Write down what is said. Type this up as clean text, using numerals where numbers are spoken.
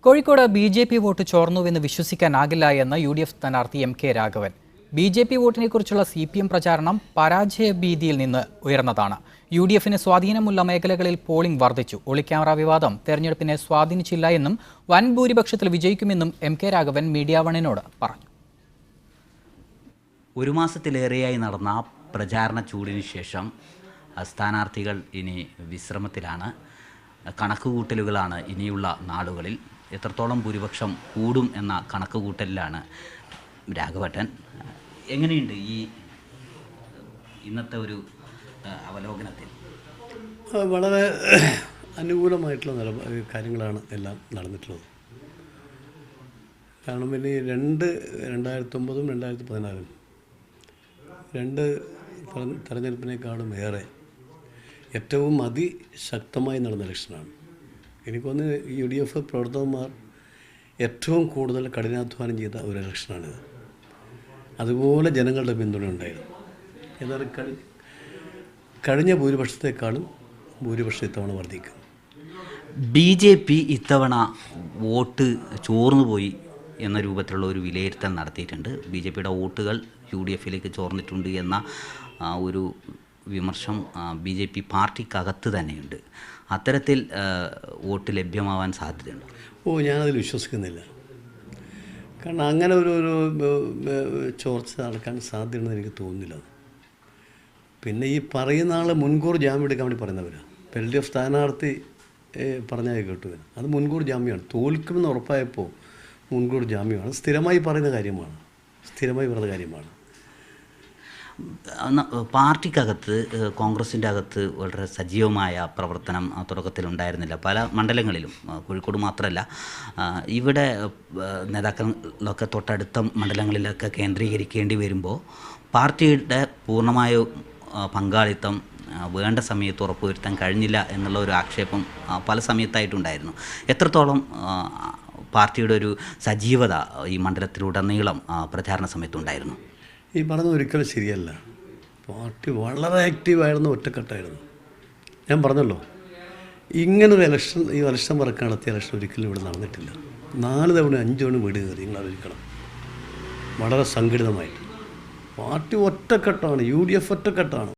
Kozhikode BJP. Vote ചോർന്നുവെന്ന് വിശ്വസിക്കാനാകില്ല എന്ന് യു.ഡി.എഫ് സ്ഥാനാർത്ഥി എം കെ രാഘവൻ. ബി.ജെ.പി. വോട്ടിനെക്കുറിച്ചുള്ള CPM പ്രചാരണം പരാജയഭീതിയിൽ നിന്ന് ഉയർന്നതാണ്. യു.ഡി.എഫിന് സ്വാധീനമുള്ള മേഖലകളിൽ പോളിംഗ് വർദ്ധിച്ചു. ഒളിക്യാമറ വിവാദം തെരഞ്ഞെടുപ്പിനെ സ്വാധീനിച്ചില്ല എന്നും വൻ ഭൂരിപക്ഷത്തിൽ വിജയിക്കുമെന്നും എം കെ രാഘവൻ മീഡിയ വണ്ണിനോട് പറഞ്ഞു. ഒരു മാസത്തിലേറെയായി നടന്ന പ്രചാരണ ചൂടിന് ശേഷം സ്ഥാനാർത്ഥികൾ ഇനി വിശ്രമത്തിലാണ്. കണക്കുകൂട്ടലുകളാണ് ഇനിയുള്ള നാളുകളിൽ. എത്രത്തോളം ഭൂരിപക്ഷം കൂടും എന്ന കണക്കുകൂട്ടലിലാണ് രാഘവട്ടൻ. എങ്ങനെയുണ്ട് ഈ ഇന്നത്തെ ഒരു അവലോകനത്തിൽ? വളരെ അനുകൂലമായിട്ടുള്ള കാര്യങ്ങളാണ് എല്ലാം നടന്നിട്ടുള്ളത്. കാരണം ഇനി 2009-ഉം 2014-ഉം രണ്ട് തെരഞ്ഞെടുപ്പിനേക്കാളും ഏറെ ഏറ്റവും അതിശക്തമായി നടന്ന ഇലക്ഷനാണ്. എനിക്കൊന്ന് UDF പ്രവർത്തകന്മാർ ഏറ്റവും കൂടുതൽ കഠിനാധ്വാനം ചെയ്ത ഒരു ഇലക്ഷനാണിത്. അതുപോലെ ജനങ്ങളുടെ പിന്തുണ ഉണ്ടായിരുന്നു. എന്നാൽ കഴിഞ്ഞ ഭൂരിപക്ഷത്തെക്കാളും ഭൂരിപക്ഷം ഇത്തവണ വർദ്ധിക്കും. BJP ഇത്തവണ വോട്ട് ചോർന്നുപോയി എന്ന രൂപത്തിലുള്ള ഒരു വിലയിരുത്തൽ നടത്തിയിട്ടുണ്ട്. BJPയുടെ വോട്ടുകൾ UDFയിലേക്ക് ചോർന്നിട്ടുണ്ട് എന്ന ഒരു വിമർശം BJP പാർട്ടിക്കകത്ത് തന്നെയുണ്ട്. അത്തരത്തിൽ വോട്ട് ലഭ്യമാവാൻ സാധ്യതയുണ്ട്? ഞാനതിൽ വിശ്വസിക്കുന്നില്ല. കാരണം അങ്ങനെ ഒരു ചോർച്ച നടക്കാൻ സാധ്യതയുണ്ടെന്ന് എനിക്ക് തോന്നുന്നില്ല. പിന്നെ ഈ പറയുന്ന ആൾ മുൻകൂർ ജാമ്യം എടുക്കാൻ വേണ്ടി പറയുന്നവരാണ്. LDF സ്ഥാനാർത്ഥി പറഞ്ഞാൽ കേട്ടു, അത് മുൻകൂർ ജാമ്യമാണ്. തോൽക്കുമെന്ന് ഉറപ്പായപ്പോൾ മുൻകൂർ ജാമ്യമാണ്. സ്ഥിരമായി പറയുന്ന കാര്യമാണ്. പാർട്ടിക്കകത്ത് കോൺഗ്രസിൻ്റെ അകത്ത് വളരെ സജീവമായ പ്രവർത്തനം തുടക്കത്തിലുണ്ടായിരുന്നില്ല. പല മണ്ഡലങ്ങളിലും, കോഴിക്കോട് മാത്രമല്ല, ഇവിടെ നേതാക്കളൊക്കെ തൊട്ടടുത്ത മണ്ഡലങ്ങളിലൊക്കെ കേന്ദ്രീകരിക്കേണ്ടി വരുമ്പോൾ പാർട്ടിയുടെ പൂർണ്ണമായ പങ്കാളിത്തം വേണ്ട സമയത്ത് ഉറപ്പുവരുത്താൻ കഴിഞ്ഞില്ല എന്നുള്ള ഒരു ആക്ഷേപം പല സമയത്തായിട്ടുണ്ടായിരുന്നു. എത്രത്തോളം പാർട്ടിയുടെ ഒരു സജീവത ഈ മണ്ഡലത്തിലുടനീളം പ്രചാരണ സമയത്തുണ്ടായിരുന്നു? ഈ പറഞ്ഞത് ഒരിക്കലും ശരിയല്ല. പാർട്ടി വളരെ ആക്റ്റീവായിരുന്നു, ഒറ്റക്കെട്ടായിരുന്നു. ഞാൻ പറഞ്ഞല്ലോ, ഇങ്ങനൊരു ഈ ഇലക്ഷൻ വർക്ക് നടത്തിയ ഇലക്ഷൻ ഒരിക്കലും ഇവിടെ നടന്നിട്ടില്ല. 4 തവണ 5 തവണ വീട് കയറി. നിങ്ങൾ ആലോചിക്കണം, വളരെ സംഘടിതമായിട്ട്. Party ഒറ്റക്കെട്ടാണ്, UDF ഒറ്റക്കെട്ടാണ്.